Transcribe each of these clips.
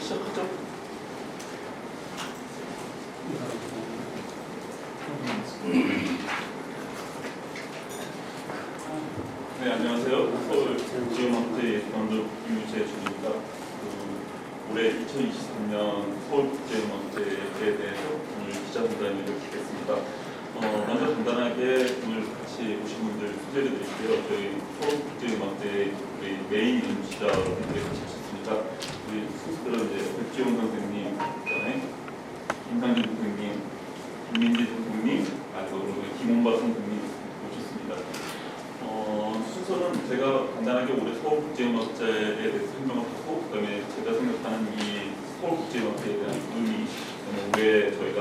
시작하죠. 네, 안녕하세요. 서울 국제음악제 감독 유재준입니다. 올해 2023년 서울국제음악제에 대해서 오늘 기자간담회를 갖겠습니다. 먼저 간단하게 오늘 같이 오신 분들 소개를 드릴게요. 저희 서울국제음악제 메인 MC자 여러분들이 같이 오셨습니다. 우리 선수들은 이제 백지용 선생님, 그다음에 김상진 선생님, 김민재 선생님, 그리고 김홍바 선생님 오셨습니다. 순서는 제가 간단하게 올해 서울국제음악제에 대해서 설명을 하고, 그다음에 제가 생각하는 이 서울국제음악제에 대한 의미, 그다음에 왜 저희가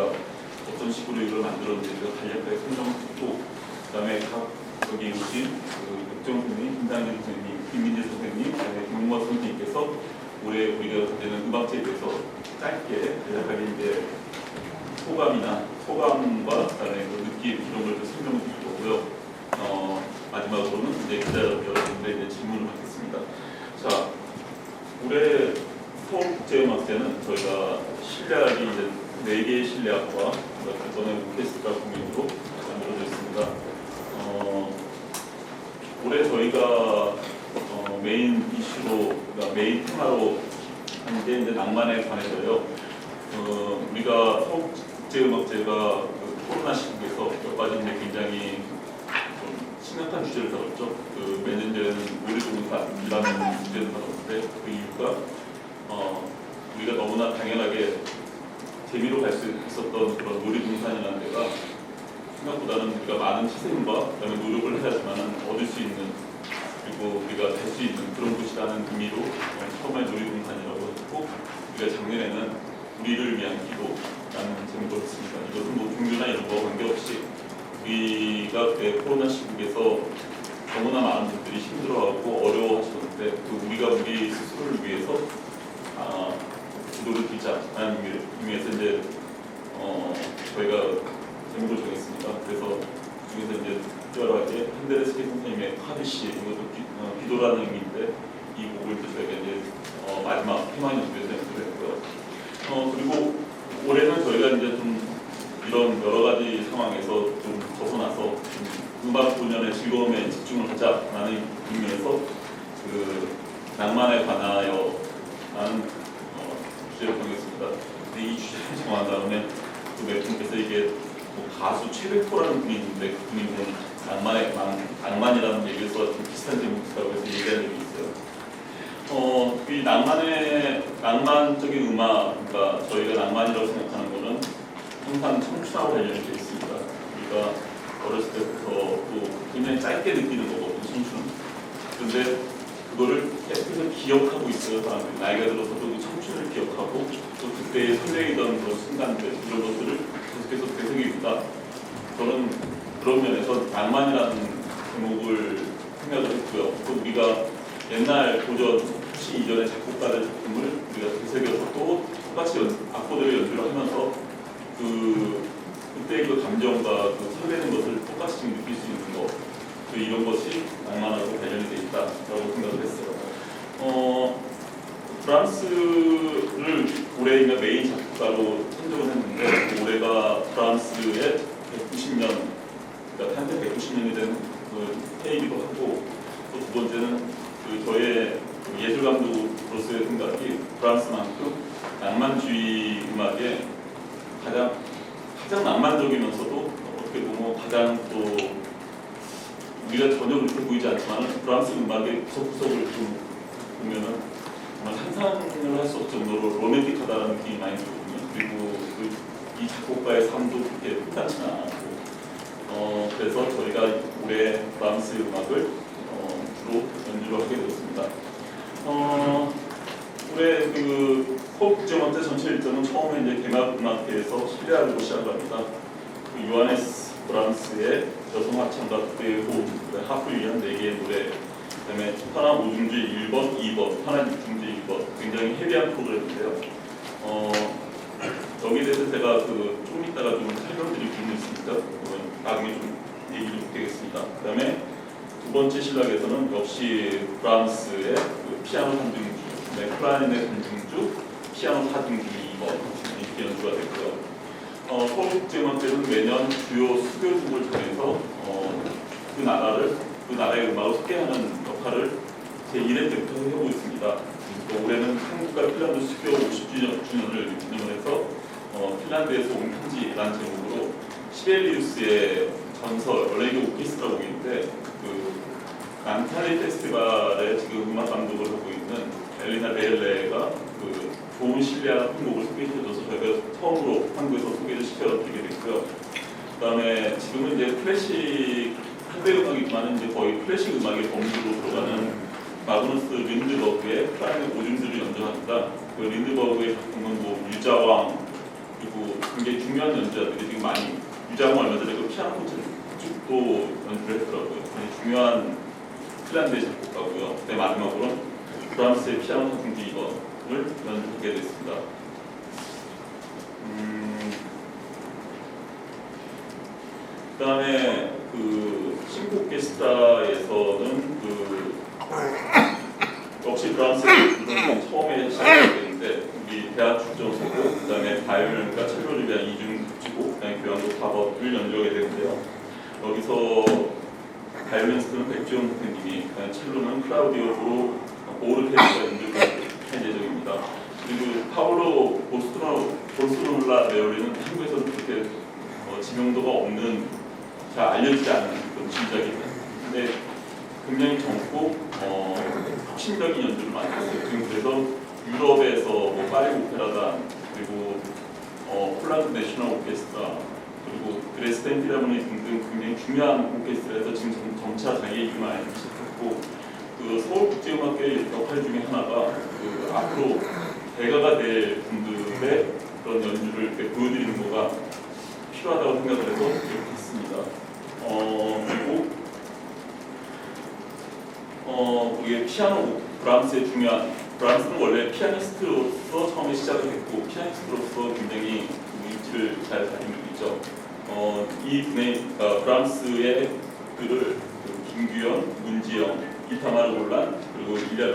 어떤 식으로 이걸 만들었는지 간략하게 설명을 듣고, 그다음에 각 여기 오신 백정 선생님, 김상진 선생님, 김민재 선생님, 그다음에 김홍바 선생님께서 올해 우리가 가지는 음악제에 대해서 짧게 간략하게 이제 소감과 그다음에 그 느낌 이런 걸 설명을 드릴 거고요. 마지막으로는 이제 기자 여러분들의 이제 질문을 받겠습니다. 자, 올해 서울국제음악제는 저희가 실내악이 이제 4개의 실내악과 이번에 오케스트라 공연으로 만들어져 있습니다. 올해 저희가 메인 이슈로, 그러니까 메인 테마로 하는 게 이제 낭만에 관해서요. 우리가 서울국제음악제가 코로나 시국에서 몇 가지 이제 굉장히 심각한 주제를 다뤘죠. 매년 전에는 놀이동산이라는 주제를 다뤘는데 그 이유가 우리가 너무나 당연하게 재미로 갈 수 있었던 그런 놀이동산이라는 데가 생각보다는 우리가 많은 희생과 그다음에 노력을 해야지만 얻을 수 있는, 그리고 우리가 갈 수 있는 그런 곳이라는 의미로 처음에 놀이동산이라고 했고, 우리가 작년에는 우리를 위한 기도라는 제목을 했습니다. 이것은 뭐 종교나 이런 거 관계없이 우리가 코로나 시국에서 너무나 많은 분들이 힘들어하고 어려워하셨는데 우리가 우리 스스로를 위해서 기도를 드리자라는 의미에서 이제 저희가 제목을 정했습니다. 그래서 그중에서 이제 특별하게 핸데르스키 선생님의 카드시, 이것도 기도라는 의미인데 이 곡을 저희가 이제 마지막 테마 연주에서 연주를 했고요. 그리고 올해는 저희가 이제 좀 이런 여러 가지 상황에서 좀 벗어나서 음악 공연의 즐거움에 집중을 하자라는 의미에서 낭만에 관하여 라는 주제를 정했습니다. 이 주제를 정한 다음에 몇 분께서 이게 뭐 가수 최백호라는 분이 있는데 그분이 낭만이라는 얘기에서 좀 비슷한 제목이라고 해서 얘기한 적이 있어요. 이 낭만적인 음악, 그러니까 저희가 낭만이라고 생각하는 거는 항상 청춘하고 관련이 되어 있습니다. 우리가 어렸을 때부터 또 굉장히 짧게 느끼는 거거든요, 청춘은. 그런데 그거를 계속해서 기억하고 있어요, 사람들이. 나이가 들어서도 그 청춘을 기억하고 또 그때의 설레이던 그런 순간들, 이런 것들을 계속해서 되새기고 있다. 저는 그런 면에서 낭만이라는 제목을 생각을 했고요. 또 우리가 옛날 고전, 혹시 이전의 작곡가들 작품을 우리가 되새겨서 또 똑같이 악보들을 연주를 하면서 그때 그 감정과 그 설레는 것을 똑같이 지금 느낄 수 있는 것, 이런 것이 낭만하고 관련이 되어 있다라고 생각을 했어요. 브람스를 올해 메인 작곡가로 선정을 했는데 올해가 브람스의 190년, 그러니까 한때 190년이 된 해이기도 하고, 또 두 번째는 저의 예술 감독으로서의 생각이 브람스만큼 낭만주의 음악에 가장 낭만적이면서도 어떻게 보면 가장 또 우리가 전혀 그렇게 보이지 않지만 브람스 음악의 구석구석을 좀 보면은 정말 상상을 할 수 없을 정도로 로맨틱하다는 느낌이 많이 들거든요. 그리고 이 작곡가의 삶도 그렇게 흔하지는 않았고, 그래서 저희가 올해 브람스 음악을 주로 연주를 하게 되었습니다. 올해 서울국제음악제 전체 일정은 처음에 이제 개막음악회에서 실내악으로 시작을 합니다. 요하네스 브람스의 여성합창가 그때의 호흡, 하프를 위한 4개의 노래, 그다음에 하나 5중주 1번, 2번, 하나 6중주 1번, 굉장히 헤비한 프로그램인데요. 여기에 대해서 제가 조금 이따가 좀 설명드릴 부분이 있으니까 나중에 좀 얘기를 드리겠습니다. 그다음에 두 번째 실락에서는 역시 브람스의 피아노 3중주, 클라리넷 3중주, 피아노 4등기 2번 이렇게 연주가 됐고요. 서울국제음악제는 매년 주요 수교국을 정해서 그 나라의 음악을 소개하는 역할을 제1회 때부터 해오고 있습니다. 올해는 한국과 핀란드 수교 50주년을 기념을 해서 핀란드에서 온 편지라는 제목으로 시벨리우스의 전설, 원래 이게 오케스트라 곡인데 그 난타리 페스티벌에 지금 음악 감독을 하고 있는 엘리나 베일레가 그 좋은 실리아 같은 곡을 소개해줘서 저희가 처음으로 한국에서 소개를 시켜드리게 됐고요. 그다음에 지금은 이제 클래식 현대 음악이지만 이제 거의 클래식 음악의 범주로 들어가는 마그누스 린드버그의 프라임의 오줌들을 연주합니다. 그 린드버그의 작품은 뭐 유자왕 그리고 굉장히 중요한 연주자들이 지금 많이 유자왕 얼마 전에 그 피아노 콘체르토도 연주를 했더라고요. 중요한 핀란드의 작곡가고요. 그때 마지막으로는 브람스의 피아노 4등기 2번을 연주하게 됐습니다. 그다음에 그 신곡 오케스트라에서는 그 역시 브람스의 부르는 처음에 시작하게 되는데 우리 대학 출전곡, 그다음에 바이올린과 첼로를 위한 이중 곡, 그다음에 교향곡 4번을 연주하게 되는데요. 여기서 바이올리니스트는 백지원 선생님이, 그다음에 첼로는 클라우디오 보르테스가 연주가 한 예정입니다. 그리고 파울로 볼스로라 베올리는 한국에서는 그렇게 지명도가 없는, 잘 알려지지 않은 그런 진작입니다. 근데 굉장히 젊고 혁신적인 연주를 많이 했어요. 지금 그래서 유럽에서 뭐 파리 오페라단, 그리고 폴란드 내셔널 오케스트라, 그리고 드레스덴 필하모니 등등 굉장히 중요한 오케스트라에서 지금 점차 자기의 이름을 알기 시작했고, 그 서울국제음악회 역할 중에 하나가 그 앞으로 대가가 될 분들의 그런 연주를 이렇게 보여드리는 거가 필요하다고 생각을 해서 이렇게 했습니다. 그리고 그게 피아노 브람스의 중요한, 브람스는 원래 피아니스트로서 처음에 시작을 했고 피아니스트로서 굉장히 입지를 잘 가지고 있죠. 이 분의 브람스의 글을 김규현, 문지영, 이타마르 골란 그리고 일리아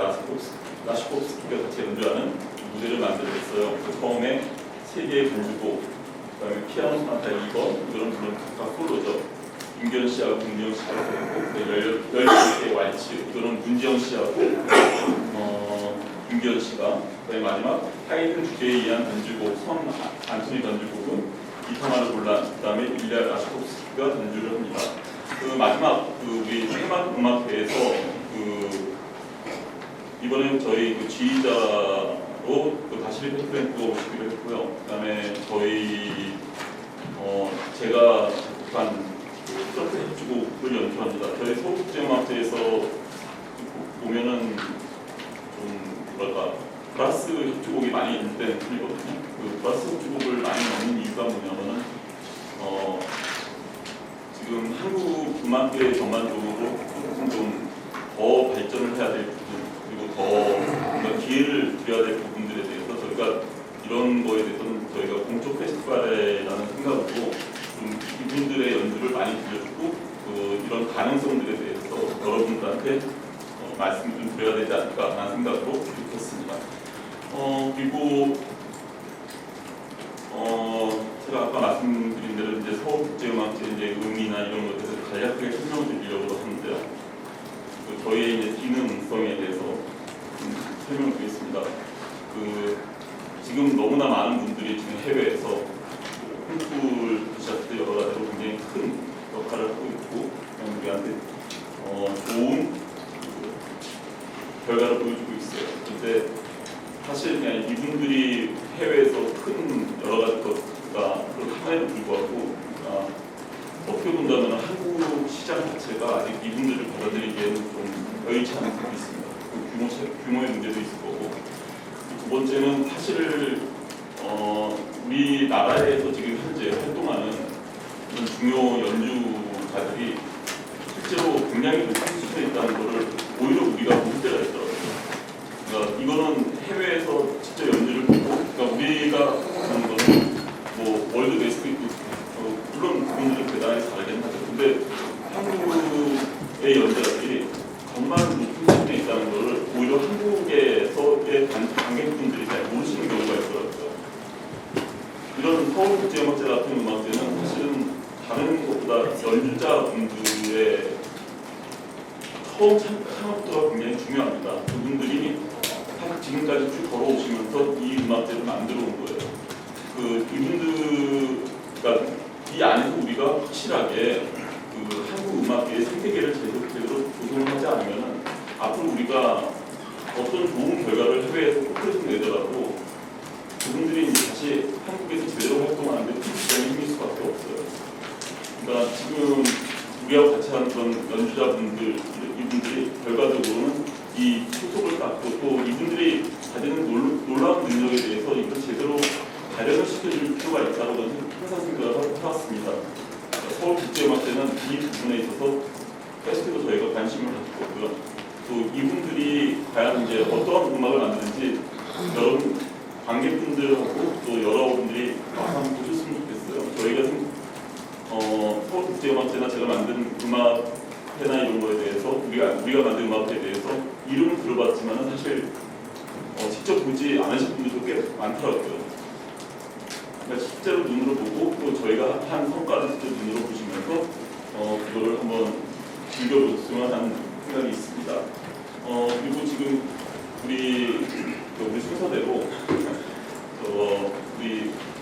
라시코프스키가 같이 연주하는 무대를 만들었어요. 그 처음에 세 개의 반주곡, 그다음에 피아노 소나타 2번, 이거는 물론 각각 솔로죠. 김규현 씨하고 문지영 씨하고 했고, 16개의 왈츠, 이거는 문지영 씨하고 김규현 씨가, 그다음에 마지막 하이든 주제에 의한 반주곡, 선 안토니 반주곡은 이타마르 골란, 그다음에 일리아 라시코프스키가 반주를 합니다. 그 마지막 그 우리 음악회에서 그 이번에 저희 그 지휘자로 그 바실리 페트렌코가 오시기로 했고요. 그다음에 저희 제가 작곡한 그 트럼펫 협주곡을 연주합니다. 저희 서울국제음악제에서 보면은 좀 뭐랄까 브라스 협주곡이 많이 연주되는 편이거든요. 그 브라스 협주곡을 많이 넣는 이유가 뭐냐면은 지금 한국 음악계 전반적으로 좀 더 발전을 해야 될 부분, 그리고 더 뭔가 기회를 드려야 될 부분들에 대해서 저희가 이런 거에 대해서는 저희가 공적 페스티벌이라는 생각으로 좀 이분들의 연주를 많이 들려주고 이런 가능성들에 대해서 여러분들한테 말씀을 좀 드려야 되지 않을까 하는 생각으로 이렇게 했습니다. 그리고 제가 아까 말씀드린 대로 이제 서울국제음악제 이제 의미나 이런 것에 대해서 간략하게 설명을 드리려고 하는데요. 저희의 이제 기능성에 대해서 설명을 드리겠습니다. 지금 너무나 많은 분들이 지금 해외에서 콩쿨 시작때 여러 가지로 굉장히 큰 역할을 하고 있고 우리한테 좋은 결과를 보여주고 있어요. 근데 사실 그냥 이분들이 해외에서 큰 여러 가지 것가 함에도 불구하고 어떻게 본다면 한국 시장 자체가 아직 이분들을 받아들이기에는 좀 여의치 않은 부분이 있습니다. 규모의 문제도 있을 거고, 두 번째는 사실 우리나라에서 지금 현재 활동하는 그런 중요 연주가들이 실제로 굉장히 높은 수준에 있다는 것을 오히려 우리가 볼 때가 있더라고요. 그러니까 이거는 해외에서 직접 연주를 보고, 그러니까 우리가 하는 거는 뭐 월드 베스트 있고 물론 그분들은 대단히 잘하긴 하죠. 근데 한국의 연주자들이 정말 높은 수준에 있다는 것을 오히려 한국에서의 관객분들이 잘 모르시는 경우가 처음 창업부가 굉장히 중요합니다. 그분들이 지금까지 쭉 걸어오시면서 이 음악제를 만들어 온 거예요. 이분들과 이 안에서 우리가 확실하게 한국 음악계의 생태계를 제대로 구성을 하지 않으면 앞으로 우리가 어떤 좋은 결과를 해외에서 포크레이션 내더라도 그분들이 이제 다시 한국에서 제대로 활동하는데 굉장히 힘들 수밖에 없어요. 그러니까 지금 우리하고 같이 하는 그런 연주자분들, 이분들이 결과적으로는 이 소속을 갖고 또 이분들이 가지는 놀라운 능력에 대해서 이걸 제대로 발현을 시켜줄 필요가 있다고 저는 항상 생각을 해왔습니다. 서울국제음악제는 이 부분에 있어서 페스티벌 저희가 관심을 가지고 있고요. 또 이분들이 과연 이제 어떤 음악을 만드는지 여러분 관객분들하고 또 여러분들이 와서 한번 보셨으면 좋겠어요. 저희가 서울국제음악제나 제가 만든 음악회나 이런 거에 대해서 우리가 만든 음악회에 대해서 이름은 들어봤지만 사실 직접 보지 않으신 분들도 꽤 많더라고요. 그러니까 실제로 눈으로 보고 또 저희가 한 성과를 직접 눈으로 보시면서 그거를 한번 즐겨보셨으면 하는 생각이 있습니다. 그리고 지금 우리 순서대로 우리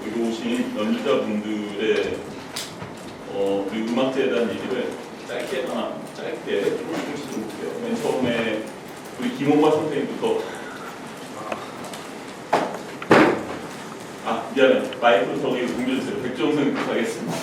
여기 오신 연주자분들의 우리 음악제에 대한 얘기를 짧게 조금씩 좀 볼게요. 맨 처음에 우리 김홍화 선생님부터. 미안해. 마이크로 저기 공개해주세요. 백종선 가겠습니다.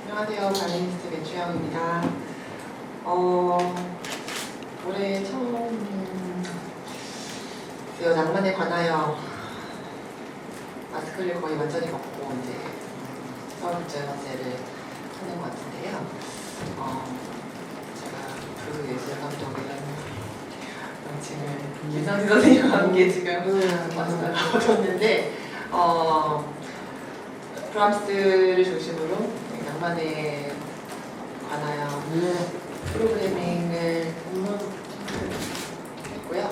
안녕하세요. 바이올리니스트 배주영입니다. 올해 처음 낭만에 관하여 마스크를 거의 완전히 벗고 이제 서울국제음악제를 하는 것 같은데요. 제가 예술 감독이라는 명칭을 김상진 선생님과 함께 지금 얻었는데 브람스를 중심으로 낭만에 관하여 프로그래밍을 했고요.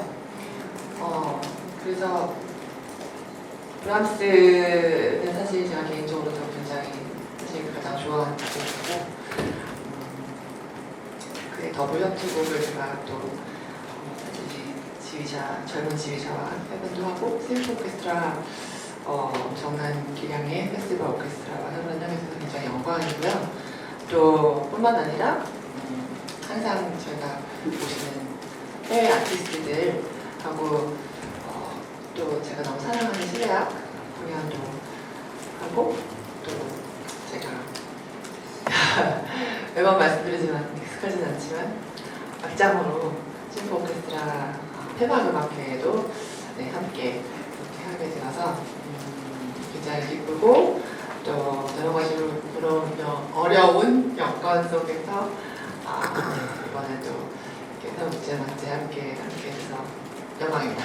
그래서 브람스는 사실 제가 개인적으로도 굉장히 사실 가장 좋아하는 곡이고 그에 더블 협주곡을 제가 또 젊은 지휘자와 협연도 하고 스위트 오케스트라 엄청난 기량의 페스티벌 오케스트라와 협연을 하면서 굉장히 영광이고요. 또 뿐만 아니라 항상 저희가 보시는 해외 아티스트들하고 또 제가 너무 사랑하는 실내악 공연도 하고 또 제가 매번 말씀드리지만 익숙하진 않지만 악장으로 심포 오케스트라 폐막음악회에도 함께 그렇게 하게 되어서 굉장히 기쁘고 또 여러 가지로 어려운 여건 속에서 이번에도 서울국제음악제 함께 해서 영광입니다.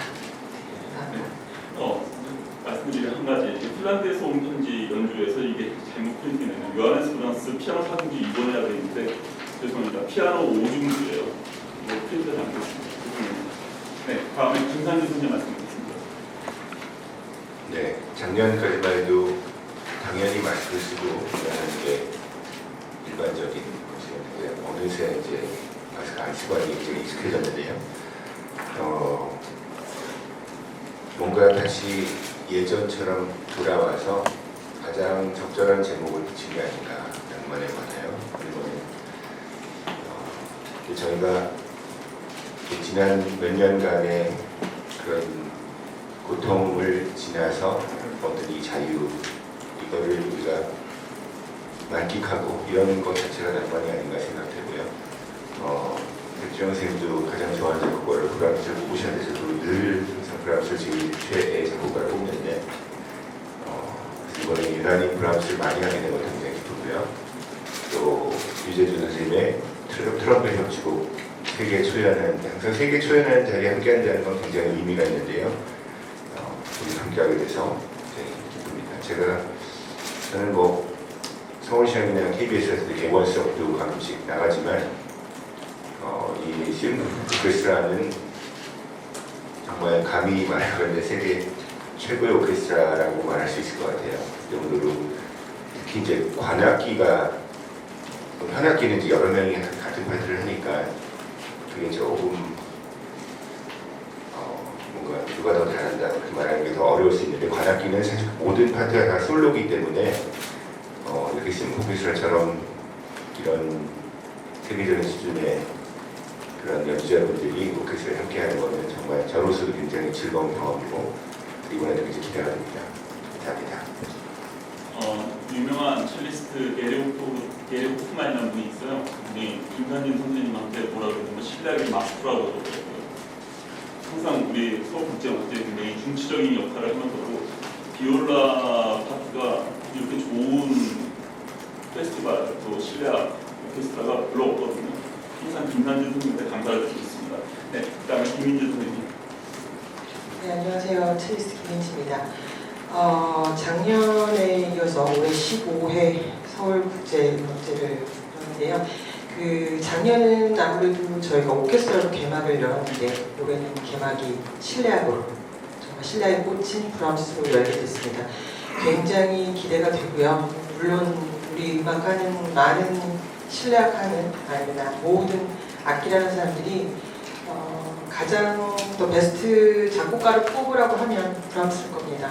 말씀드릴 한 가지. 핀란드에서 온 편지 연주에서 이게 잘못 프린팅되는 요하네스 브람스 피아노 4중주 2번해야 되는데 죄송합니다. 피아노 5중주예요. 이거 프린트는 안 됐습니다. 죄송합니다. 네, 다음에 김상진 선생님 말씀드리겠습니다. 네, 작년까지만 해도 당연히 마스크를 쓰고 일하는 게 일반적인 것이었는데 어느새 이제 마스크 안 쓰고 하는 게 굉장히 익숙해졌는데요. 뭔가 다시 예전처럼 돌아와서 가장 적절한 제목을 붙인 게 아닌가 낭만에 관하여 이번에 저희가 지난 몇 년간의 그런 고통을 지나서 얻은 이 자유 이거를 우리가 만끽하고 이런 것 자체가 낭만이 아닌가 생각되고요. 백주영 선생님도 가장 좋아하는 작곡가를 브람스를 뽑으셨는데 저도 늘 항상 브람스를 제일 최애 작곡가를 뽑는데 이번에 유난히 브람스를 많이 하게 된 것도 굉장히 기쁘고요. 또 유재준 선생님의 트럼펫 협주곡 세계 초연하는 항상 세계 초연하는 자리에 함께 한다는 건 굉장히 의미가 있는데요. 우리 함께하게 돼서 굉장히 기쁩니다. 저는 뭐 서울시향이나 KBS에서도 개원 수업도 가끔씩 나가지만 이 심포크스라는 정말 감히 말하건대 세계 최고의 오케스트라라고 말할 수 있을 것 같아요. 그 정도로 특히 이제 관악기가 현악기는 이제 여러 명이 같은 파트를 하니까 그게 조금 뭔가 누가 더 잘한다 그렇게 말하는 게 더 어려울 수 있는데 관악기는 사실 모든 파트가 다 솔로기 때문에 이렇게 심포케스트라처럼 이런 세계적인 수준의 그런 연주자분들이 오케스트라에 함께하는 것은 정말 저로서도 굉장히 즐거운 경험이고 이번에도 굉장히 기대가 됩니다. 감사합니다. 유명한 첼리스트 게리 호프만이라는 분이 있어요. 우리 김관진 선생님한테 뭐라 그러냐면 실력이 마스터라고 그러더라고요. 항상 우리 서울국제영화제 굉장히 중추적인 역할을 하면서도 비올라 파트가 이렇게 좋은 페스티벌 또 실내악 오케스트라가 별로 없거든요. 항상 김관진 선생님한테 감사를 드리고 있습니다. 네, 그다음에 김민재 선생님. 네, 안녕하세요. 첼리스트 김민지입니다. 작년에 이어서 올해 15회 서울국제영화제를 열었는데요. 작년은 아무래도 저희가 오케스트라로 개막을 열었는데 올해는 개막이 실내악으로 정말 실내악에 꽂힌 브람스로 열게 됐습니다. 굉장히 기대가 되고요. 물론 우리 음악하는 많은 실내악하는 아니면 모든 악기라는 사람들이 가장 더 베스트 작곡가를 뽑으라고 하면 브람스일 겁니다.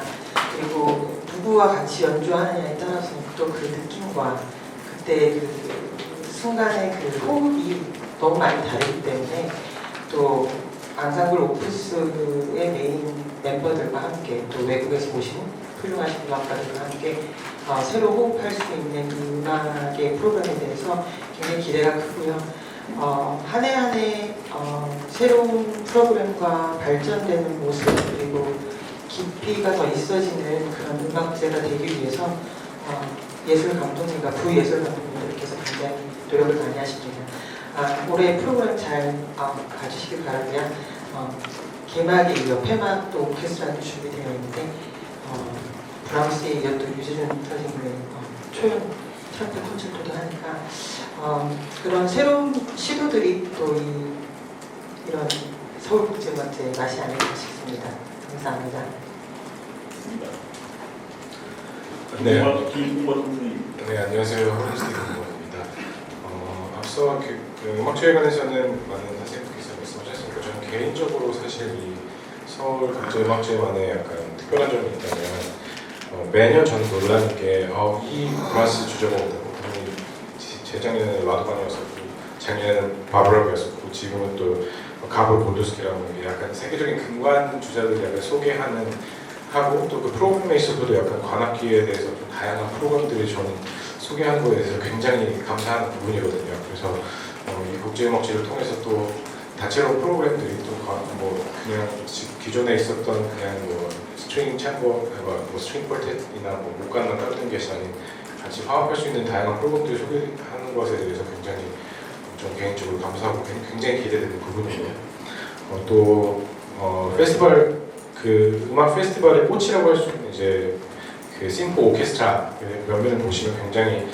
그리고 누구와 같이 연주하느냐에 따라서 또 그 느낌과 그때 그 순간의 그 호흡이 너무 많이 다르기 때문에 또 앙상블 오프스의 메인 멤버들과 함께 또 외국에서 오신 훌륭하신 음악가들과 함께 새로 호흡할 수 있는 이 음악의 프로그램에 대해서 굉장히 기대가 크고요. 한 해 한 해 새로운 프로그램과 발전되는 모습 그리고 깊이가 더 있어지는 그런 음악제가 되기 위해서 예술 감독님과 부예술 감독님들께서 굉장히 노력을 많이 하십니다. 올해 프로그램 잘 봐주시길 바라고요. 개막에 이어 폐막도 오케스트라도 준비되어 있는데 브라운스에 이어 또 유재준 선생님의 초연 트럼펫 콘서트도 하니까 그런 새로운 시도들이 또 이런 서울국제영화제의 맛이 아닐까 싶습니다. 감사합니다. 네. 김홍범 선생님. 네, 안녕하세요. 홀리스틱 김홍범입니다. 앞서 음악제에 관해서는 많은 선생님께서 말씀하셨으니까 저는 개인적으로 사실 이 서울국제음악제만의 약간 특별한 점이 있다면 매년 저는 놀라는 게 이 브라스 주제곡 재작년에는 라도반이었었고 작년에는 바브라고였었고 지금은 또 가볼 볼도스키라고 약간 세계적인 금관 주자들을 약간 소개하는 하고 또 그 프로그램에 있어서도 약간 관악기에 대해서 좀 다양한 프로그램들이 저는 소개하는 거에 대해서 굉장히 감사한 부분이거든요. 그래서 이 국제음악제를 통해서 또 다채로운 프로그램들이 또 뭐 그냥 기존에 있었던 그냥 뭐 스트링 챔버, 뭐 스트링 퀄텟이나 뭐 목관만 깔던 것이 아닌 같이 화합할 수 있는 다양한 프로그램들을 소개하는 것에 대해서 굉장히 좀 개인적으로 감사하고 굉장히 기대되는 부분이고요. 또 페스티벌 음악 페스티벌의 꽃이라고 할 수 있는 이제 그 심포 오케스트라 면면을 보시면 굉장히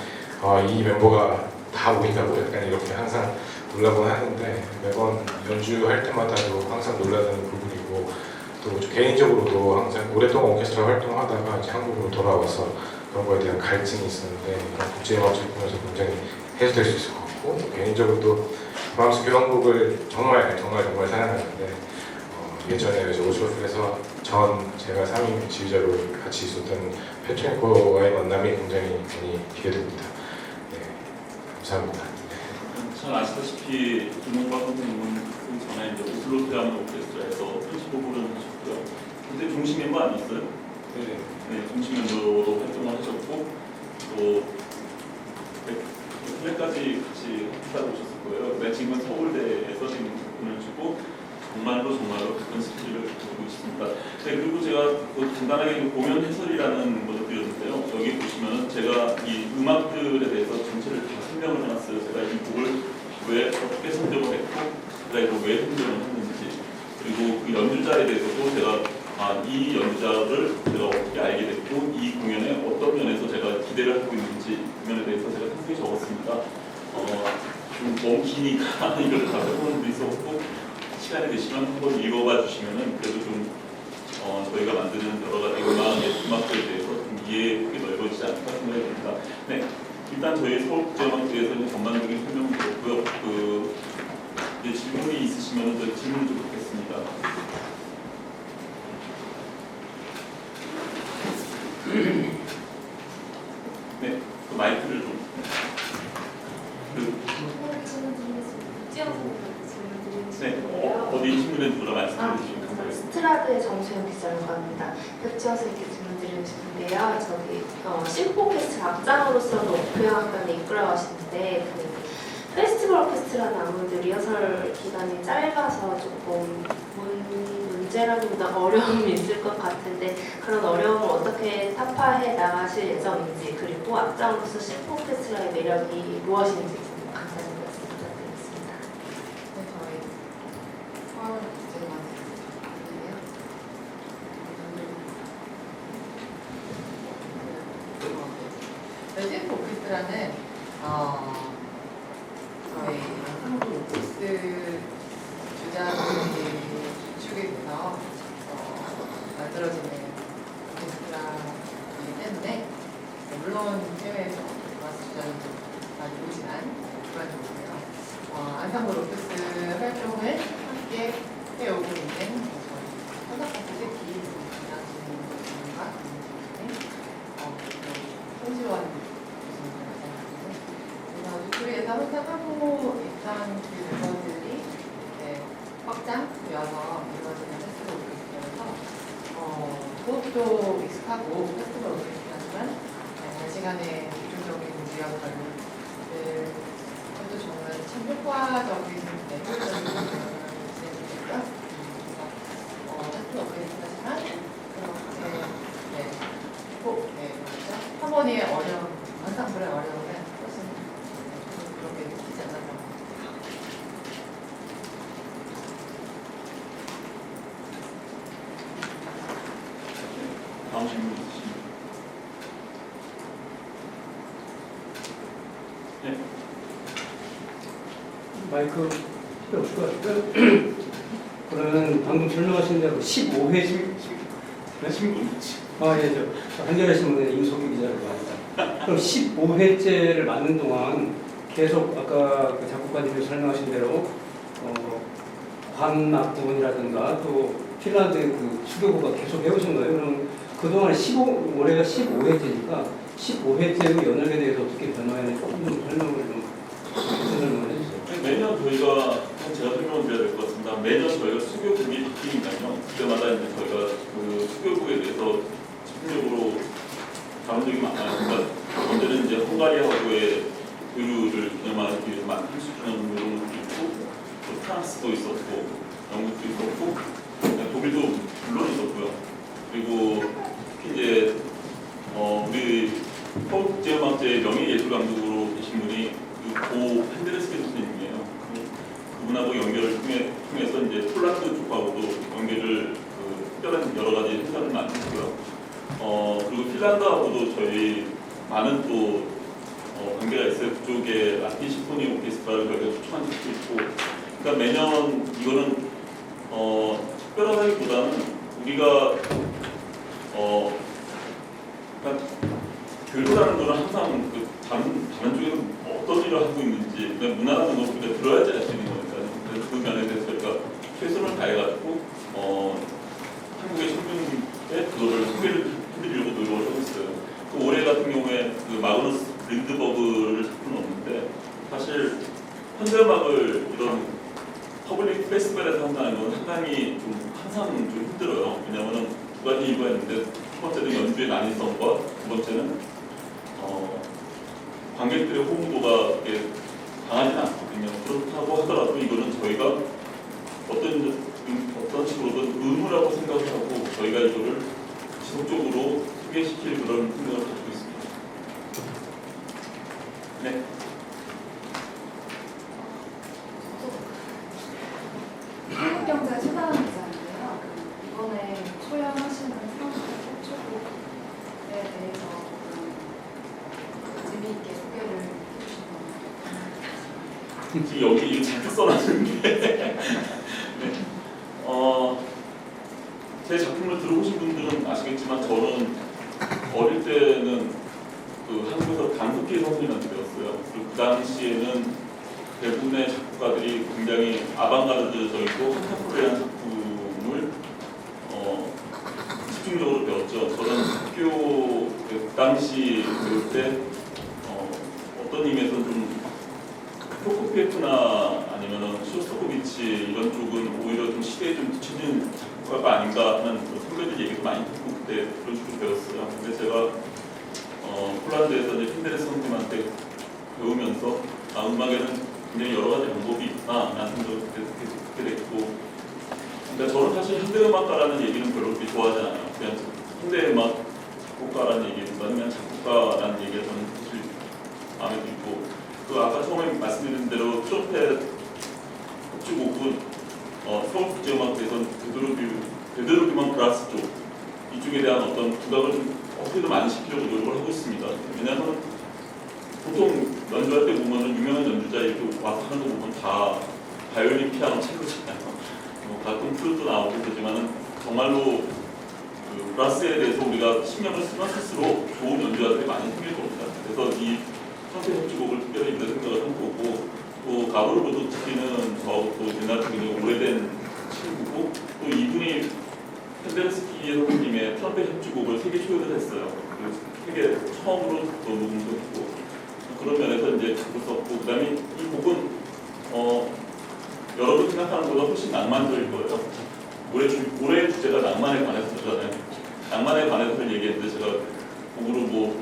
이 멤버가 다 모인다고 약간 이렇게 항상 놀라곤 하는데 매번 연주할 때마다도 항상 놀라는 부분이고 또 개인적으로도 항상 오랫동안 오케스트라 활동하다가 이제 한국으로 돌아와서 그런 거에 대한 갈증이 있었는데 국제음악제를 통해서 굉장히 해소될 수 있을 것 같고 또 개인적으로도 브람스 교향곡을 정말 사랑하는데 예전에 오스로프에서 제가 상임 지휘자로 같이 있었던 페트레코와의 만남이 굉장히 많이 기대됩니다. 네, 감사합니다. 잘 아시다시피 김홍범 선생님은 그 전에 이제 오슬로 피아노 오케스트라에서 프린시포부를 하셨고요. 그때 중심 멤버 아니었어요? 네, 중심 멤버로 활동을 하셨고 또 플랫까지 같이 하다 오셨을 거예요. 근데 지금은 서울대에서 지금 작품을 주고 정말로 깊은 스킬을 보고 있습니다. 네, 그리고 제가 간단하게 공연 해설이라는 것을 드렸는데요. 여기 보시면 제가 이 음악들에 대해서 전체를 다 설명을 해놨어요. 제가 이 곡을 왜 어떻게 선정을 했고, 제가 이걸 왜 선정을 했는지, 그리고 그 연주자에 대해서도 제가 이 연주자를 제가 어떻게 알게 됐고, 이 공연에 어떤 면에서 제가 기대를 하고 있는지 면에 대해서 제가 상세히 적었습니다. 좀 너무 기니까 이걸 다 해보는 분도 있었고. 시간이 되시면 한번 읽어봐 주시면은 그래도 좀 저희가 만드는 여러 가지 음악들에 대해서 좀 이해가 넓어지지 않을까 생각이 듭니다. 네, 일단 저희 서울국제음악제에서 이제 전반적인 설명을 드렸고요. 이제 질문이 있으시면 저 질문 좀 받겠습니다. 네, 그 마이크를 좀. 네, 어디 질문에 누가 말씀해 주시면 돼요. 스트라드의 정수영 기자라고 합니다. 겹치어서 이렇게 질문드리고 싶은데요. 저기 심포 페스티벌 악장으로서도 교향악단을 이끌어가시는데 그 페스티벌 오케스트라는 아무래도 리허설 기간이 짧아서 조금 문제라기보다 어려움이 있을 것 같은데 그런 어려움을 어떻게 타파해 나가실 예정인지 그리고 악장으로서 심포 페스티벌의 매력이 무엇인지 좀 간단히 말씀 부탁드리겠습니다. 네, 저희 서울 국제음악제인데요. 심포 오케스트라는 저희 한국 오케스 주자들이 주축이 돼서 만들어지는 오케스트라이기 때문에 물론 해외에서 마스 주자들도 많이 오지만 주관적이고요. 안상블 오케스 활동을 함께 해오고 있는 현악가수 특히 김양진과 홍지원 교수님과 마찬가지고 그래서 유튜브에서 항상 하고 있던 그 멤버들이 이제 확장되어서 이루어지는 페스티벌 오케스트라여서 그것도 익숙하고 페스티벌 오케스트라지만 단시간에 집중적인 무역을 그것도 정말 참 효과적인 효율적인 진행이니까 페스티벌 오케스트라지만 그렇게 그렇죠. 한 번의 어려움, 안상블의 어려움은 훨씬 그렇게 느끼지 않았던 것 같아요. 다음 질문 있으십니까? 네. 마이크 필요 없을 것 같고요. 그러면 방금 설명하신 대로 15회 저 한겨레신 분의 임석규 기자라고 합니다. 그럼 15회째를 맞는 동안 계속 아까 그 작곡가님이 설명하신 대로 관악 부분이라든가 또 핀란드 그 수교부가 계속 해오신 거예요. 그럼 그동안 올해가 15회째니까 15회째의 연역에 대해서 어떻게 변화했는지 조금 좀 설명을 해주세요. 매년 저희가 제가 설명을 드려야 될 것 같습니다. 매년 저희가 수교국이 바뀌니까요. 그때마다 이제 저희가 그 수교국에 대해서 집중적으로 다룬 적이 많아요. 그러니까 먼저는 이제 헝가리하고의 교류를 기념하기 위해서 만든 30주년으로 있고, 또 프랑스도 있었고, 영국도 있었고, 독일도 물론 있었고요. 그리고 특히 이제 우리 서울국제음악제 명예예술감독으로 계신 분이 고 펜데르스키 교수님이에요. 그분하고 연결을 통해서 이제 폴란드 쪽하고도 연결을 특별한 여러 가지 행사를 많이 했고요. 그리고 핀란드하고도 저희 많은 또 관계가 있어요. 그쪽에 라틴 심포니 오케스트라를 저희가 추천한 적도 있고, 그러니까 매년 이거는 특별하다기보다는 우리가 그러니까 교류라는 거는 항상 그 다른 쪽에서 어떤 일을 하고 있는지 그러니까 문화라는 걸 우리가 들어야지 알 수 있는 거니까요. 그래서 그 면에 대해서 저희가 최선을 다해가지고 한국의 신분에 그거를 소개를 해드리려고 노력을 하고 있어요. 그 올해 같은 경우에 그 마그누스 린드버그를 작품은 없는데 사실 현대음악을 이런 퍼블릭 페스티벌에서 한다는 건 상당히 항상 좀 힘들어요. 왜냐하면 두 가지 이유가 있는데 첫 번째는 연주의 난이성과 두 번째는 관객들의 호응도가 강하지는 않거든요. 그렇다고 하더라도 이거는 저희가 어떤 식으로든 의무라고 생각을 하고 저희가 이거를 지속적으로 소개시킬 그런 생각을 가지고 있습니다. 네. 한국경제 최다은 기자인데요. 이번에 초연하시는 프랑스의 포초곡에 대해서 재미있게 소개를 해주시면 지금 여기 이거 잠깐 써놨는데 네. 작품을 들어보신 분들은 아시겠지만 저는 어릴 때는 그 한국에서 강석희 선생님한테 배웠어요. 그리고 그 당시에는 대부분의 작곡가들이 굉장히 아방가르드져 있고 컨템포러리한 작품을 집중적으로 배웠죠. 저는 학교 그 당시 배울 때 어떤 의미에서는 좀 프로코피에프나 아니면은 쇼스타코비치 이런 쪽은 오히려 좀 시대에 좀 뒤처진 작곡가가 아닌가 하는 선배들 얘기도 많이 듣고 그때 그런 식으로 배웠어요. 근데 제가 폴란드에서 이제 핀데레스 선생님한테 배우면서 음악에는 굉장히 여러 가지 방법이 있구나라는 생각을 그때 듣게 됐고, 그러니까 저는 사실 현대음악가라는 얘기는 별로 그렇게 좋아하지 않아요. 그냥 현대음악 작곡가라는 얘기보다는 그냥 작곡가라는 얘기가 저는 사실 마음에 들고, 그 아까 처음에 말씀드린 대로 트럼펫 협주곡은 서울국제음악대에서는 되도록이면 브라스 쪽 이쪽에 대한 어떤 부각을 좀 어떻게든 많이 시키려고 노력을 하고 있습니다. 왜냐하면 보통 연주할 때 보면은 유명한 연주자 이렇게 와서 하는 거 보면 다 바이올린, 피아노, 첼로잖아요. 가끔 플루트도 나오고 그러지만은 정말로 그 브라스에 대해서 우리가 신경을 쓰면 쓸수록 좋은 연주자들이 많이 생길 겁니다. 그래서 이 트럼펫 협주곡을 특별히 이런 생각을 한 거고, 또 가브르 보도츠키는 저하고 옛날부터 굉장히 오래된 친구고, 또 이분이 펜데르스키 선생님의 트럼펫 협주곡을 세계 초연을 했어요. 세계 처음으로 또 녹음도 했고, 그런 면에서 이제 곡을 썼고, 그 다음에 이 곡은 여러분 생각하는 것보다 훨씬 낭만적일 거예요. 올해 주제가 낭만에 관해서잖아요. 낭만에 관해서 얘기했는데 제가 곡으로 뭐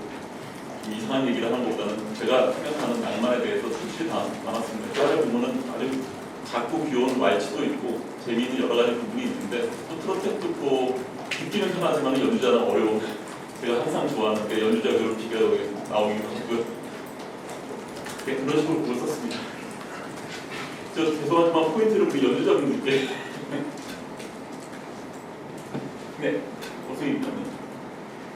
이상한 얘기를 하는 것보다는 제가 생각하는 낭만에 대해서 충실히 담았습니다. 그 안에 보면은 아주 작고 귀여운 왈츠도 있고 재미있는 여러 가지 부분이 있는데, 또 트럼펫도 또 듣기는 편하지만 연주자는 어려운, 제가 항상 좋아하는 게 연주자 괴롭히기가 나오기도 하고요. 네, 그런 식으로 글을 썼습니다. 저 죄송하지만 포인트를 우리 연주자분들께 네, 고승입니다.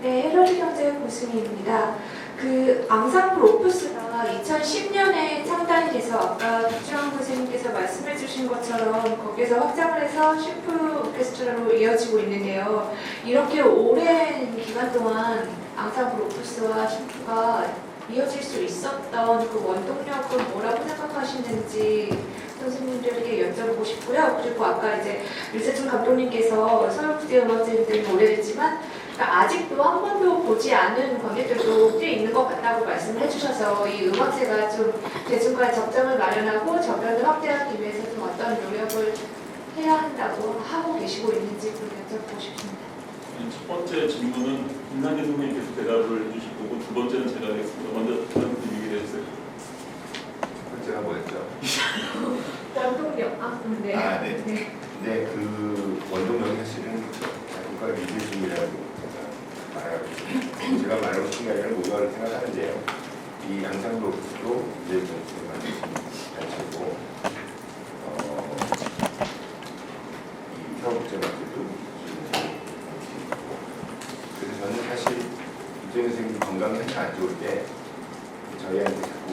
네, 헬러리 경제 고승희입니다. 그 앙상블 오프스가 2010년에 창단이 돼서 아까 박주환 선생님께서 말씀해 주신 것처럼 거기에서 확장을 해서 심프 오케스트라로 이어지고 있는데요. 이렇게 오랜 기간 동안 앙상블 오프스와 심프가 이어질 수 있었던 그 원동력은 뭐라고 생각하시는지 선생님들에게 여쭤보고 싶고요. 그리고 아까 이제 류세준 감독님께서 서울국제음악제는 오래됐지만 아직도 한 번도 보지 않은 관객들도 꽤 있는 것 같다고 말씀을 해주셔서 이 음악제가 좀 대중과의 접점을 마련하고 저변을 확대하기 위해서 좀 어떤 노력을 해야 한다고 하고 계시고 있는지 여쭤보고 싶습니다. 첫 번째 질문은 김상진 선생님께서 대답을 해주실 거고, 두 번째는 제가 하겠습니다. 먼저 선생님 얘기해 주세요. 첫 번째가 뭐였죠? 원동력. 네. 네. 근데 그 원동력이 사실은 작곡가 리듬이라고 말하고 있습니다. 제가 말하고 싶은 게 아니라 모두가 생각하는데요. 이 앙상블 오프스도 이제 좀 만드신 단체고, 이 서울국제음악제도 그래서 저는 사실 이정현 선생님 건강이 한참 안 좋을 때 저희한테 자꾸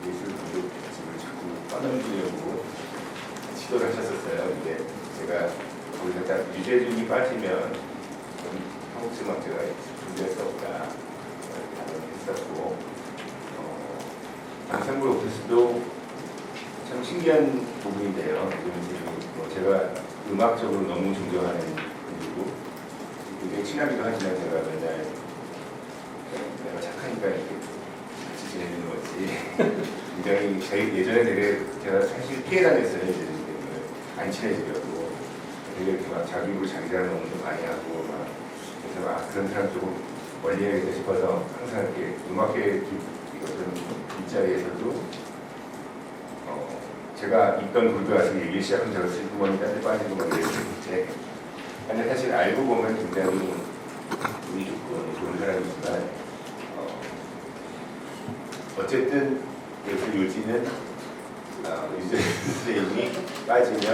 예술 감독집을 자꾸 떠넘기려고 시도를 하셨었어요. 근데 제가 거기서 딱 유재준이 빠지면 한국음악제가 존재할 수 없다 했었고, 앙상블 오프스도 참 신기한 부분인데요. 제가 음악적으로 너무 존경하는 분이고 굉장히 친하기도 하지만 제가 맨날 내가 착하니까 이렇게 같이 지내는 거지. 굉장히 예전에 되게 제가 사실 피해 다녔어요. 이제 안 친해지려고 되게 이렇게 막 자기 입으로 자기 자랑 너무 많이 하고 막, 그래서 막 그런 사람 조금 멀리 해야겠다 싶어서 항상 이렇게 음악계 어떤 뒷자리에서도 제가 입던 굴도 와서 얘기 시작하면 제가 슬그머니 딴데 빠지고 막 이랬는데, 근데 사실 알고 보면 굉장히 운이 좋고 좋은 사람이지만 어쨌든 예술 요지는 유재인이 빠지면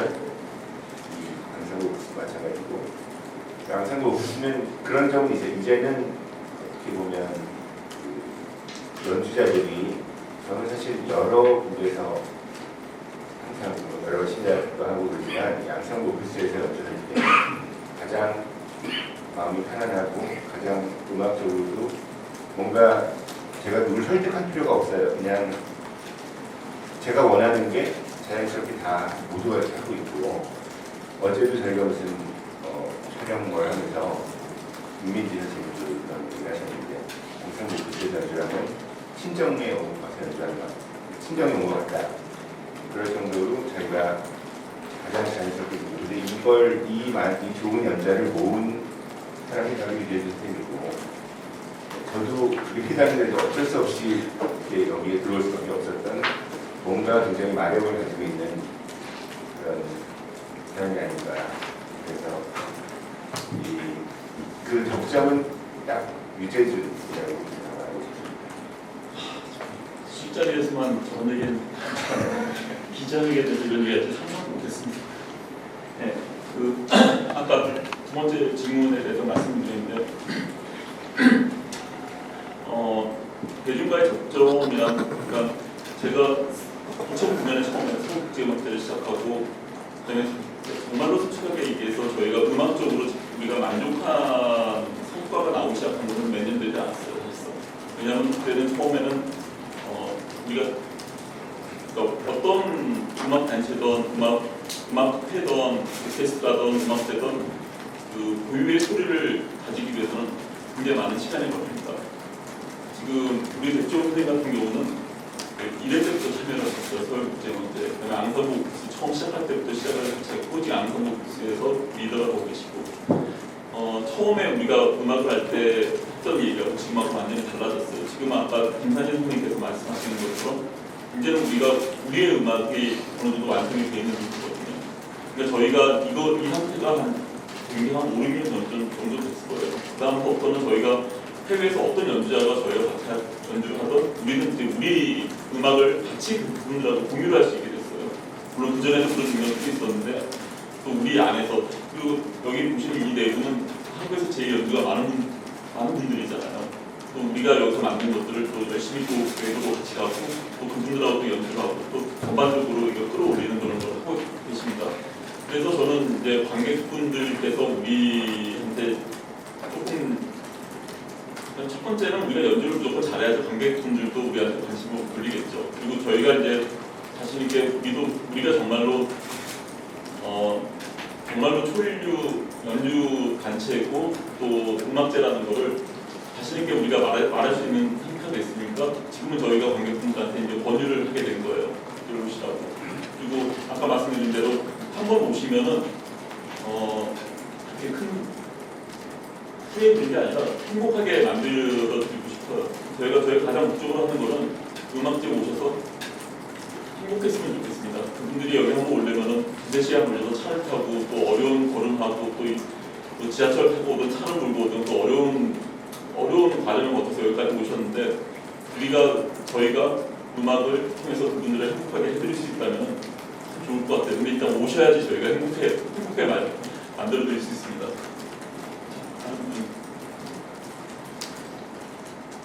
이 앙상블 오프스도 마찬가지고, 앙상블 오프스는 그런 점은 이제는 어떻게 보면 그 연주자들이 저는 사실 여러 곳에서 항상 여러 시작도 하고 그러지만 이 앙상블 오프스에서 연주할 때 가장 마음이 편안하고 가장 음악적으로도 뭔가 제가 누굴 설득할 필요가 없어요. 그냥 제가 원하는 게 자연스럽게 다 모두가 하고 있고, 어제도 저희가 무슨 촬영을 하면서 윤민지 선생님도 그런 얘기를 하셨는데, 공상국 그때 연주라면 친정에 온 가서 연주하는 것 같다. 친정에 온 것 같다. 그럴 정도로 저희가 가장 자연스럽게 근데 이 좋은 연주를 모은 사람이 바로 유재수 선생님이고, 저도 이렇게 다니는데도 어쩔 수 없이 이렇게 여기에 들어올 수밖에 없었던 뭔가 굉장히 마력을 가지고 있는 그런 사람이 아닌가. 그래서 그 적점은 딱 유재준이라고 생각하고 싶습니다. 술자리에서만 저런 얘기는 기자회견에서 이런 얘기할 때 상상 못했습니다. 네, 아까 두 번째 질문에 대해서 말씀드렸는데, 대중과의 접점이란, 그러니까 제가 2009년에 처음에 서울국제음악제를 시작하고, 그다음에 정말로 솔직하게 얘기해서 저희가 음악적으로 우리가 만족한 성과가 나오기 시작한 것은 몇 년 되지 않았어요, 사실상. 왜냐하면 그때는 처음에는 우리가 그러니까 어떤 음악 단체든 음악회든 오케스트라든 음악대든 그 고유의 소리를 가지기 위해서는 굉장히 많은 시간이 걸립니다. 지금 우리 백종원 선생님 같은 경우는 1회 때부터 참여를 하셨어요. 서울국제음악제. 그다음에 앙상블 부스 처음 시작할 때부터 시작을 했고, 지금 앙상블 부스에서 리더가 하고 계시고, 처음에 우리가 음악을 할 때 했던 얘기하고 지금하고 완전히 달라졌어요. 지금 아까 김산진 선생님께서 말씀하시는 것처럼 이제는 우리가 우리의 음악이 어느 정도 완성이 되어 있는 상태거든요. 그러니까 저희가 이 상태가 한 5, 6년 정도 됐을 거예요. 그 다음부터는 저희가 해외에서 어떤 연주자가 저희가 같이 연주를 하던 우리는 이제 우리 음악을 같이 그분들하고 공유를 할 수 있게 됐어요. 물론 그전에도 그런 능력이 있었는데 또 우리 안에서, 그리고 여기 보시는 이 내부는 한국에서 제일 연주가 많은 분들이잖아요. 또 우리가 여기서 만든 것들을 또 열심히 또 외국으로 같이 가고 또 그분들하고 또 연주를 하고 또 전반적으로 이거 끌어올리는 그런 걸 하고 계십니다. 그래서 저는 이제 관객분들께서 우리한테 조금, 첫 번째는 우리가 연주를 무조건 잘해야지 관객분들도 우리한테 관심을 돌리겠죠. 그리고 저희가 이제 자신 있게 우리가 정말로 초일류 연주 단체고 또 음악제라는 거를 자신 있게 우리가 말할 수 있는 상태가 됐으니까 지금은 저희가 관객분들한테 이제 권유를 하게 된 거예요. 들어오시라고. 그리고 아까 말씀드린 대로 한 번 오시면은 그렇게 큰 후회 드린 게 아니라 행복하게 만들어 드리고 싶어요. 저희가 가장 목적으로 하는 거는 음악제에 오셔서 행복했으면 좋겠습니다. 그분들이 여기 한번 오려면은 2-3시간 걸려서 차를 타고 또 어려운 걸음하고 또 지하철 타고 오든 차를 몰고 오든 또 어려운 과정을 거쳐서 여기까지 오셨는데, 저희가 음악을 통해서 그분들을 행복하게 해드릴 수 있다면 참 좋을 것 같아요. 근데 일단 오셔야지 저희가 행복하게 만들어 드릴 수 있습니다.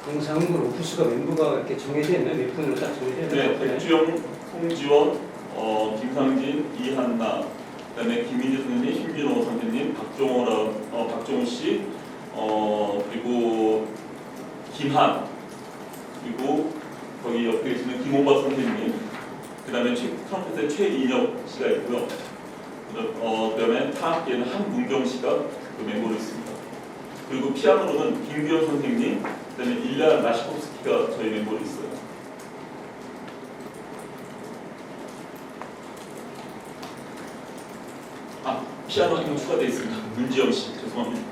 앙상블 오프스가 멤버가 이렇게 정해져 있나요? 몇 분으로 딱 정해져 있나요? 네, 백주영, 송지원, 김상진, 이한나, 그다음에 김민재 선생님, 심진호 선생님, 박종호 씨, 그리고 김한, 그리고 거기 옆에 계시는 김홍박 선생님, 그다음에 트럼펫의 최인혁 씨가 있고요. 그다음에 타악기에는 한문경 씨가 그 멤버로 있습니다. 그리고 피아노로는 김규현 선생님, 그다음에 일라 라시코프스키가 저희 멤버로 있어요. 피아노 한 명 추가되어 있습니다. 문지영 씨, 죄송합니다.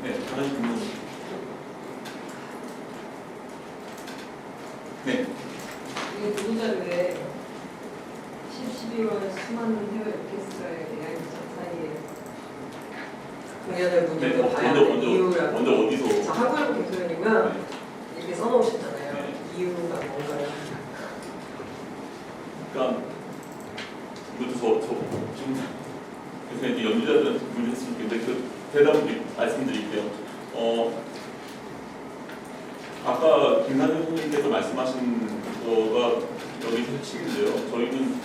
네, 다른 질문. 네. 이게 누군가를 12월 수많은 해외 오케스트라에 대한 사이에 공연을 문제도 봐야 하는 이유라고. 먼저 어디서? 자, 한국일보 대표님은 네. 이렇게 써놓으셨잖아요. 네. 이유가 뭔가요? 그러니까 이것도 지금 그래서 이제 연주자들한테 질문을 했으면 좋겠는데 그 대답을 말씀드릴게요. 아까 김남현 선생님께서 말씀하신 거가 여기 핵심인데요. 저희는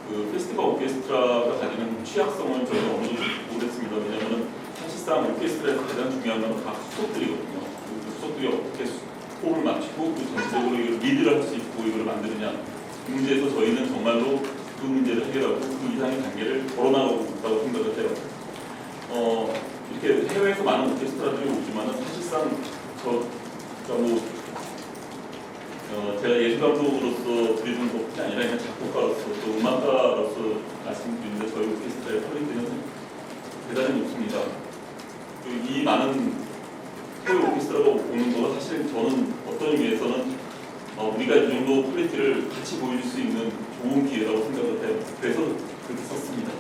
그 페스티벌 오케스트라가 가지는 취약성을 저희가 어느 정도 보겠습니다. 왜냐하면 사실상 오케스트라에서 가장 중요한 건 각 수석들이거든요. 그 수석들이 어떻게 호흡을 맞추고 그 전체적으로 이걸 리드를 할 수 있고 이걸 만드느냐. 그 문제에서 저희는 정말로 그 문제를 해결하고 그 이상의 단계를 걸어나가고 있다고 생각을 해요. 이렇게 해외에서 많은 오케스트라들이 오지만 사실상 그러니까 제가 예술감독으로서 드리는 것뿐이 아니라 그냥 작곡가로서 또 음악가로서 말씀드리는데 저희 오케스트라의 퀄리티는 대단히 높습니다. 이 많은 해외 오케스트라가 오는 거가 사실 저는 어떤 의미에서는 우리가 이 정도 퀄리티를 같이 보여줄 수 있는 좋은 기회라고 생각을 해요. 그래서 그렇게 썼습니다.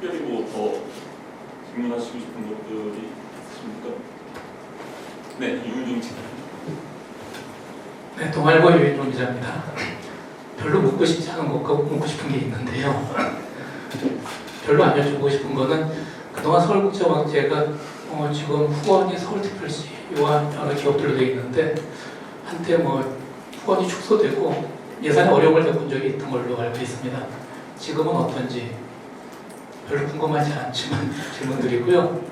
특별히 더 질문하시고 싶은 것들이 있으십니까? 네, 유은종 기자. 네, 동아일보 유인종 기자입니다. 별로 묻고 싶지 않은 것과 묻고 싶은 게 있는데요. 별로 안 여쭈고 싶은 거는 그동안 서울국제음악제가 지금 후원이 서울특별시와 여러 기업들로 되어 있는데 한때 후원이 축소되고 예산에 어려움을 겪은 적이 있던 걸로 알고 있습니다. 지금은 어떤지 별로 궁금하지 않지만 질문드리고요.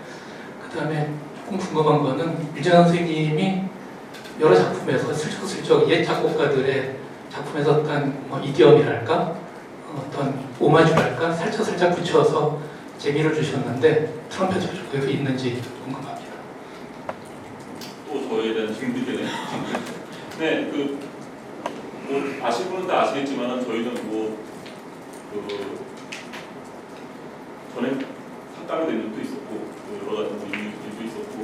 그 다음에 조금 궁금한 거는 유재환 선생님이 여러 작품에서 슬쩍슬쩍 옛 작곡가들의 작품에서 어떤 이디엄이랄까 어떤 오마주랄까 살짝 붙여서 재미를 주셨는데 트럼펫도 여기 있는지 궁금합니다. 또 저에 대한 질문이 되네요. 네, 아시는 분은 다 아시겠지만 저희는 전에 삭감이 된 적도 있었고 여러 가지 이유들도 있었고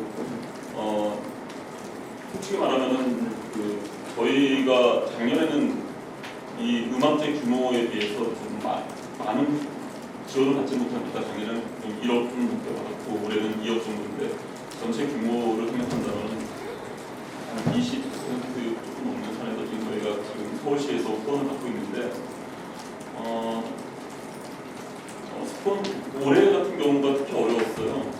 솔직히 말하면은 저희가 작년에는 이 음악제 규모에 비해서 좀 많은 지원을 받지 못합니다. 작년에는 1억 정도 받았고 올해는 2억 정도인데 전체 규모를 생각한다면 한 20% 조금 넘는 선에서 지금 저희가 지금 서울시에서 후원을 받고 있는데 올해 같은 경우가 특히 어려웠어요.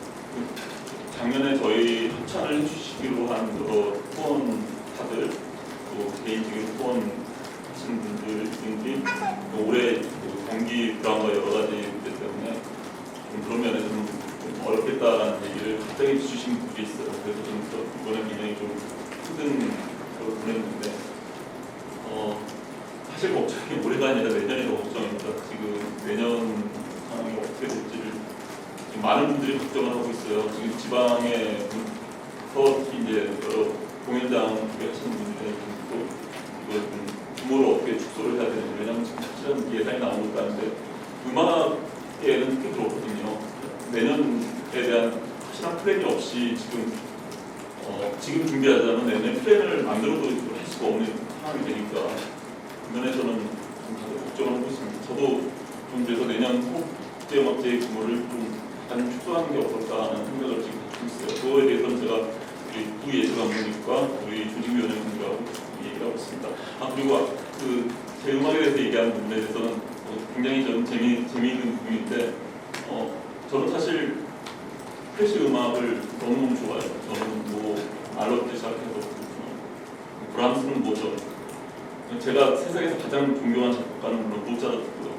작년에 저희 협찬을 해주시기로 한 여러 후원사들, 또 개인적인 후원하시는 분들이 올해 경기 불황과 여러 가지 문제 때문에 좀 그런 면에서는 좀 어렵겠다라는 얘기를 갑자기 해주신 분들이 있어요. 그래서 좀 이번에 굉장히 좀 힘든 걸 보냈는데 사실 걱정이 올해가 아니라 내년이 더 걱정입니다. 지금 내년 상황이 어떻게 될지를 지금 많은 분들이 걱정을 하고 있어요. 지금 지방에서 특히 이제 여러 공연장 하시는 분들이 또 이걸 규모를 어떻게 축소를 해야 되는지 왜냐하면 지금 사실은 예산이 나오는 것도 아닌데 음악계는 특히 그렇거든요. 내년에 대한 확실한 플랜이 없이 지금 준비하자면 내년 플랜을 만들어도 할 수가 없는 상황이 되니까 그 면에서는 좀 다들 걱정을 하고 있습니다. 저도 좀 그래서 내년 국제음악제의 규모를 좀 약간 축소하는 게 어떨까 하는 생각을 지금 갖고 있어요. 그거에 대해서는 제가 우리 부예술감독님과 우리 조직위원장님과 얘기를 하고 있습니다. 그리고 제 음악에 대해서 얘기하는 부분에 대해서는 굉장히 저는 재미있는 부분인데 저는 사실 클래식 음악을 너무너무 좋아해요. 저는 알로트 시작해서 브람스는 뭐죠? 제가 세상에서 가장 존경하는 작곡가는 물론 모차르트고요.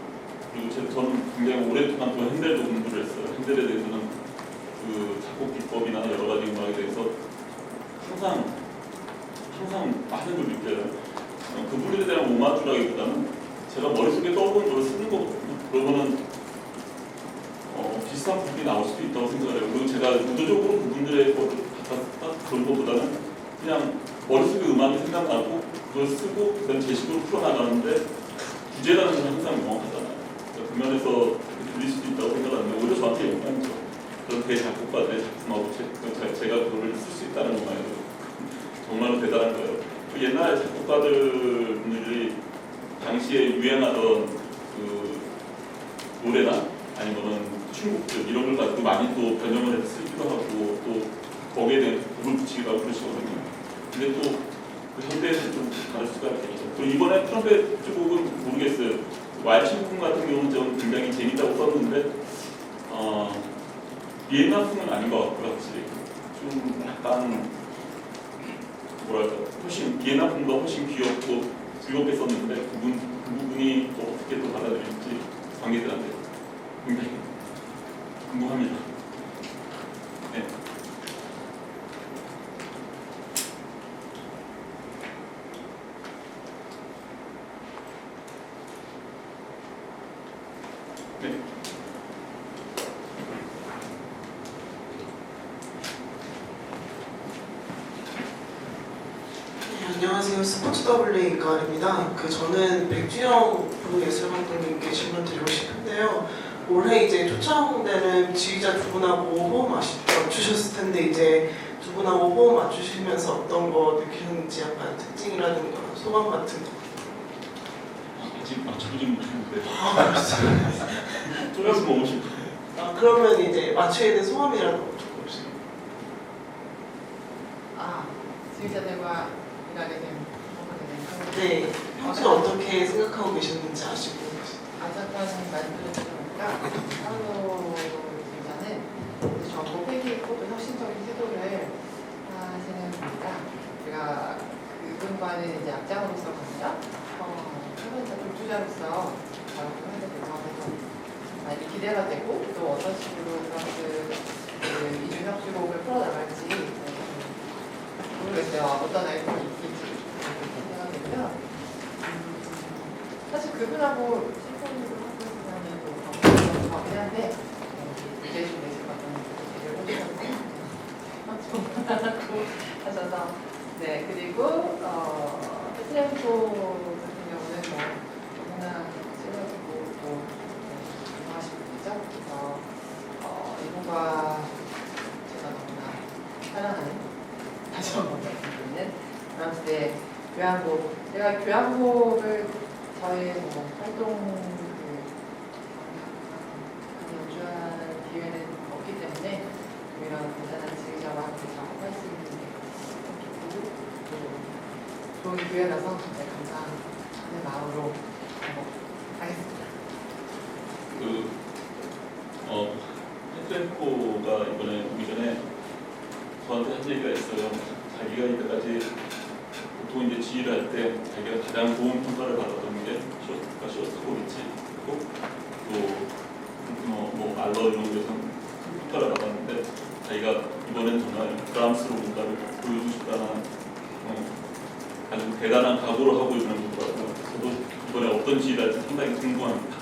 그리고 저는 굉장히 오랫동안 또 핸델도 공부를 했어요. 핸델에 대해서는 그 작곡 기법이나 여러 가지 음악에 대해서 항상 많은 걸 느껴요. 그분에 대한 오마주라기보다는 제가 머릿속에 떠오르는 걸 쓰는 거거든요. 그러면은 비슷한 부분이 나올 수도 있다고 생각을 해요. 그리고 제가 의도적으로 그분들의 거를 갖다 그런 것보다는 그냥 머릿속에 음악이 생각나고 그걸 쓰고 그다음 제식으로 풀어나가는데 주제라는 건 항상 명확하잖아요. 그러니까 그 면에서 들릴 수도 있다고 생각하는데 오히려 저한테 영향이죠. 그런 대작곡가들의 작품하고 제가 그거를 쓸 수 있다는 것만으로 정말로 대단한 거예요. 그 옛날에 작곡가들이 당시에 유행하던 그 노래나 아니면은 춤곡들 이런 걸 가지고 많이 또 변형을 해서 쓰기도 하고 또 거기에 대한 곡을 붙이기도 그러시거든요. 근데 또 그 현대에서 좀 다를 수가 있겠죠. 그리고 이번에 트럼펫 쪽은 모르겠어요. 와이신군 같은 경우는 좀 굉장히 재밌다고 썼는데 비엔나풍은 아닌 것 같고요. 확실히 좀 약간 뭐랄까 훨씬 비엔나풍보다 훨씬 귀엽고 즐겁게 썼는데 그 부분이 또 어떻게 또 받아들일지 관객들한테 굉장히 궁금합니다. 네. 네. 안녕하세요. 스포츠 WA 가을입니다. 저는 백주영 프로예술감독님께 질문 드리고 싶은데요. 올해 이제 초청되는 지휘자 두 분하고 호흡 맞추셨을 텐데 이제 두 분하고 호흡 맞추시면서 어떤 거 느끼는지 약간 특징이라든가 소감 같은 거. 아직 맞춰보진 못했는데 그렇습니다. 쫄았으면 오실 그러면 이제 맞춰야 될 소감이라도 조금 주세요. 지휘자들과 일하게 된 경험에 대해서 네, 평소에 어떻게 생각하고 계셨는지 아시고 아작한 말씀을 들으니까 한국 지휘자는 정보 폐기 있고 또 혁신적인 태도를 하시는 분이다. 제가 그분과는 이제 악장으로서 갑니다. 한번더 독주자로서 작업을 하게 돼서 많이 기대가 되고 또 어떤 식으로 그 이중 협주곡을 풀어나갈지 모르겠어요. 어떤 아이템이 있을지 기대가 되고요. 사실 그분하고 심포니를 하고 있으면 또 가긴 한데 이제 좀 내실 것 같은 좀 하셔서 네 그리고 트램포 같은 경우는 너무나 실력이고 또 유명하신 분이죠. 그래서 이분과 제가 너무나 사랑하는 다시 한번 말씀드리는 브람스의 교향곡. 제가 교향곡을 저의 활동 연주하는 기회는 없기 때문에 이런 대단한 지휘자와 함께 작업할 수 있는 게 기쁘고 또 좋은 기회라서 감사하는 마음으로 하겠습니다. 펜트코가 이번에 오기 전에 저한테 한 얘기가 있어요. 자기가 이때까지 보통 이제 지휘를 할 때 자기가 가장 좋은 평가를 받았던 게 쇼스트코비치고 또 알러 이런 데서 큰 평가를 받았는데 자기가 이번엔 정말 브람스로 뭔가를 보여주고 싶다는 아주 대단한 각오를 하고 있는 것 같고요. 저도 이번에 어떤 지휘를 할지 상당히 궁금합니다.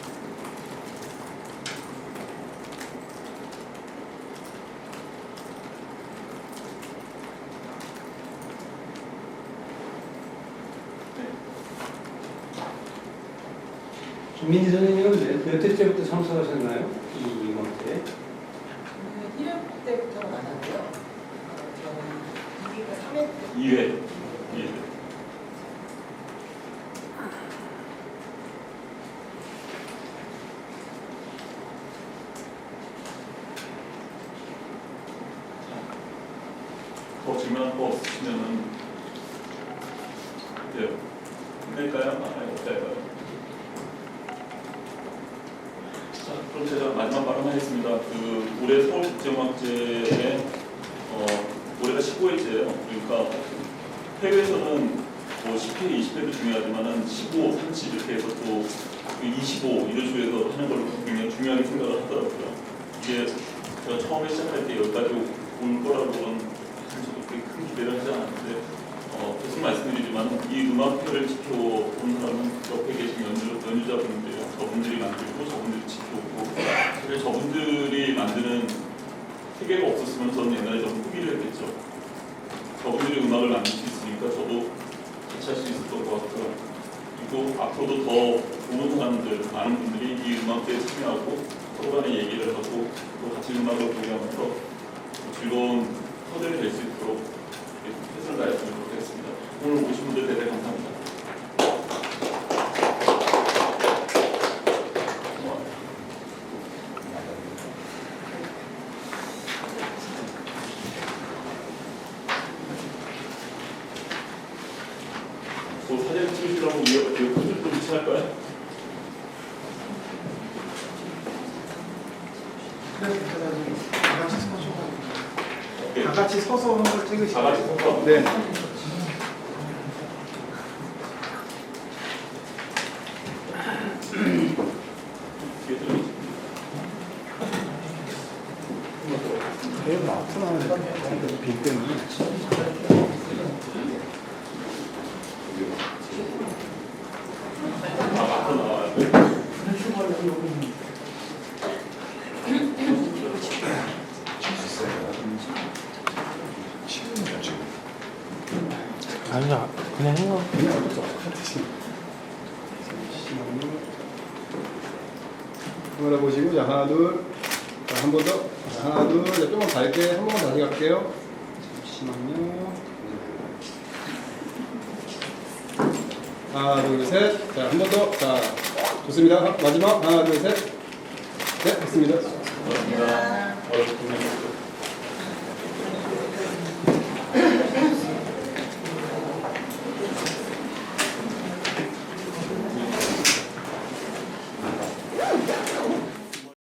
김민지 선생님은 몇 회째부터 참석하셨나요? 이 음악회? 1회 때부터는 안 하고요. 저는 2회가 3회 때 2회. 더 질문할 거 없으시면은 어때요? 끝낼까요? 아니 어떨까요? 자, 그럼 제가 마지막 말 하나 하겠습니다. 올해 서울국제음악제에 올해가 15회째예요. 그러니까 해외에서는 10회, 20회도 중요하지만은 15, 30 이렇게 해서 또 25 이런 식으로 하는 걸 굉장히 중요하게 생각을 하더라고요. 이게 제가 처음에 시작할 때 여기까지 올 거라고는 사실 저도 그렇게 큰 기대를 하지 않았는데 계속 말씀드리지만 이 음악회를 지켜온 사람은 옆에 계신 연주자분들이에요. 저분들이 만들고 저분들이 지켜오고 사실 저분들이 만드는 세계가 없었으면 저는 옛날에 좀 포기를 했겠죠. 저분들이 음악을 만들 수 있으니까 저도 같이 할 수 있었던 것 같고요. 그리고 앞으로도 더 좋은 사람들, 많은 분들이 이 음악회에 참여하고 서로 간에 얘기를 하고 또 같이 음악을 공유하면서 즐거운 터전이 될 수 있도록 최선을 다했으면 좋겠습니다. 오늘 오신 분들 대단히 감사합니다. 뭐 사진 찍으시려고 이거 좀 위치할까요? 다 같이 서서 오케이. 다 같이 서서 한번 찍으시죠. 다 같이 서서. 네. 뒤에 좀 배우가 앞으로 나오는 빈 때문에. 앞으로 나와야 돼. 아니야, 그냥 해요. 그냥 어쩔 수 없어. 이거를 보시고, 자, 하나, 둘. 자, 한 번 더. 자, 하나, 둘. 자, 조금만 밝게. 한 번만 다시 갈게요. 잠시만요. 하나, 둘, 셋. 자, 한 번 더. 자, 좋습니다. 마지막. 하나, 둘, 셋. 네, 됐습니다. 고맙습니다.